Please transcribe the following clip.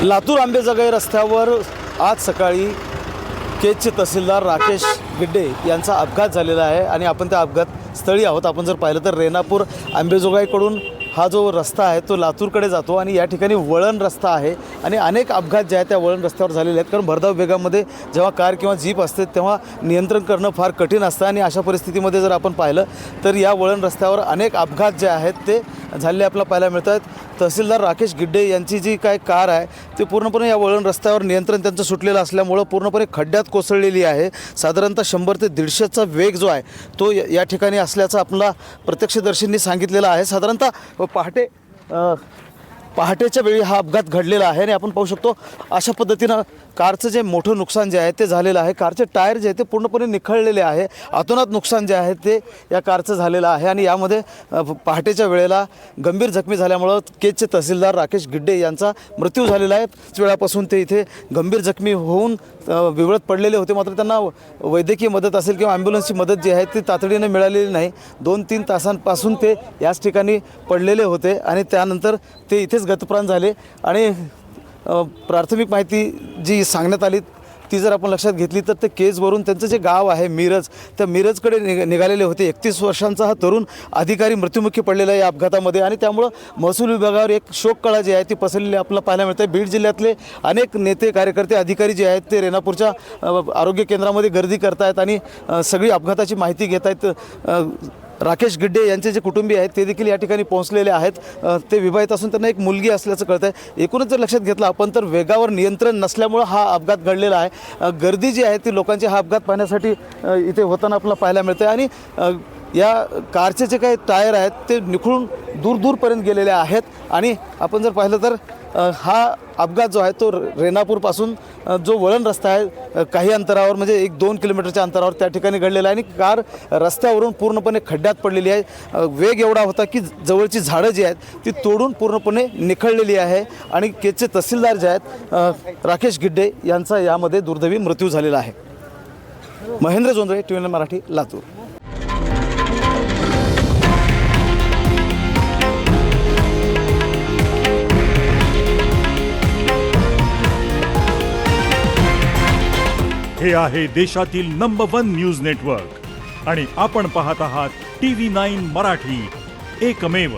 लातूर आंबेजोगाई रस्त्यावर आज सकाळी केजचे तहसीलदार राकेश गिड्डे यांचा अपघात झालेला आहे आणि आपण त्या अपघात स्थळी आहोत। आपण जर पाहिलं तर रेणापूर आंबेजोगाईकडून हा जो रस्ता आहे तो लातूरकडे जातो आणि या ठिकाणी वळण रस्ता आहे आणि अनेक अपघात जे आहेत त्या वळण रस्त्यावर झालेले आहेत। कारण भरधाव वेगामध्ये जेव्हा कार किंवा जीप असते तेव्हा नियंत्रण करणं फार कठीण असतं आणि अशा परिस्थितीमध्ये जर आपण पाहिलं तर या वळण रस्त्यावर अनेक अपघात जे आहेत ते झालेले आपल्याला पाहायला मिळत आहेत। तहसीलदार राकेश गिड्डे यांची जी काय कार आहे ते पूर्णपणे या वळण रस्त्यावर नियंत्रण त्यांचं सुटलेलं असल्यामुळं पूर्णपणे खड्ड्यात कोसळलेली आहे। साधारणतः 100 ते 150चा वेग जो आहे तो या ठिकाणी असल्याचं आपला प्रत्यक्षदर्शींनी सांगितलेलं आहे। साधारणतः पहाटेच्या वेळी हा अपघात घडलेला आहे आणि आपण पाहू शकतो अशा पद्धतीनं कारचं जे मोठं नुकसान जे आहे ते झालेलं आहे। कारचे टायर जे आहे ते पूर्णपणे निखळलेले आहे। अतोनात नुकसान जे आहे ते या कारचं झालेलं आहे आणि यामध्ये पहाटेच्या वेळेला गंभीर जखमी झाल्यामुळं केजचे तहसीलदार राकेश गिड्डे यांचा मृत्यू झालेला आहे। त्याच वेळापासून ते इथे गंभीर जखमी होऊन विवळत पडलेले होते, मात्र त्यांना वैद्यकीय मदत असेल किंवा ॲम्ब्युलन्सची मदत जी आहे ती तातडीने मिळालेली नाही। 2-3 तासांपासून ते याच ठिकाणी पडलेले होते आणि त्यानंतर ते इथेच गतप्राण झाले आणि प्राथमिक माहिती जी सांगण्यात आली ती जर आपण लक्षात घेतली तर ते केजवरून त्यांचं जे गाव आहे मिरज, त्या मिरजकडे निघालेले होते। 31 वर्षांचा हा तरुण अधिकारी मृत्युमुखी पडलेला आहे या अपघातामध्ये आणि त्यामुळं महसूल विभागावर एक शोककळा जी आहे ती पसरलेली आपल्याला पाहायला मिळते। बीड जिल्ह्यातले अनेक नेते कार्यकर्ते अधिकारी जे आहेत ते रेणापूरच्या आरोग्य केंद्रामध्ये गर्दी करत आहेत आणि सगळी अपघाताची माहिती घेत आहेत। राकेश गिड्डे यांचे जे कुटुंबीय आहेत ते देखील या ठिकाणी पोहोचलेले आहेत। ते विवाहित असून त्यांना एक मुलगी असल्याचं कळतं आहे। एकूणच जर लक्षात घेतलं आपण तर वेगावर नियंत्रण नसल्यामुळं हा अपघात घडलेला आहे। गर्दी जी आहे ती लोकांची हा अपघात पाहण्यासाठी इथे होताना आपल्याला पाहायला मिळते आणि या कारचे जे काही टायर आहेत ते निखळून दूरपर्यंत गेलेले आहेत आणि आपण जर पाहिलं तर हा अपघात जो आहे तो रेणापूरपासून जो वळण रस्ता आहे काही अंतरावर म्हणजे 1-2 किलोमीटरच्या अंतरावर त्या ठिकाणी घडलेला आहे आणि कार रस्त्यावरून पूर्णपणे खड्ड्यात पडलेली आहे। वेग एवढा होता की जवळची झाडं जी आहेत ती तोडून पूर्णपणे निखळलेली आहे आणि केजचे तहसीलदार जे आहेत राकेश गिड्डे यांचा यामध्ये दुर्दैवी मृत्यू झालेला आहे। महेंद्र जोंधळे, TVN मराठी, लातूर। हे आहे देशातील नंबर 1 न्यूज नेटवर्क आणि आपण पाहत आहात TV9 मराठी, एकमेव।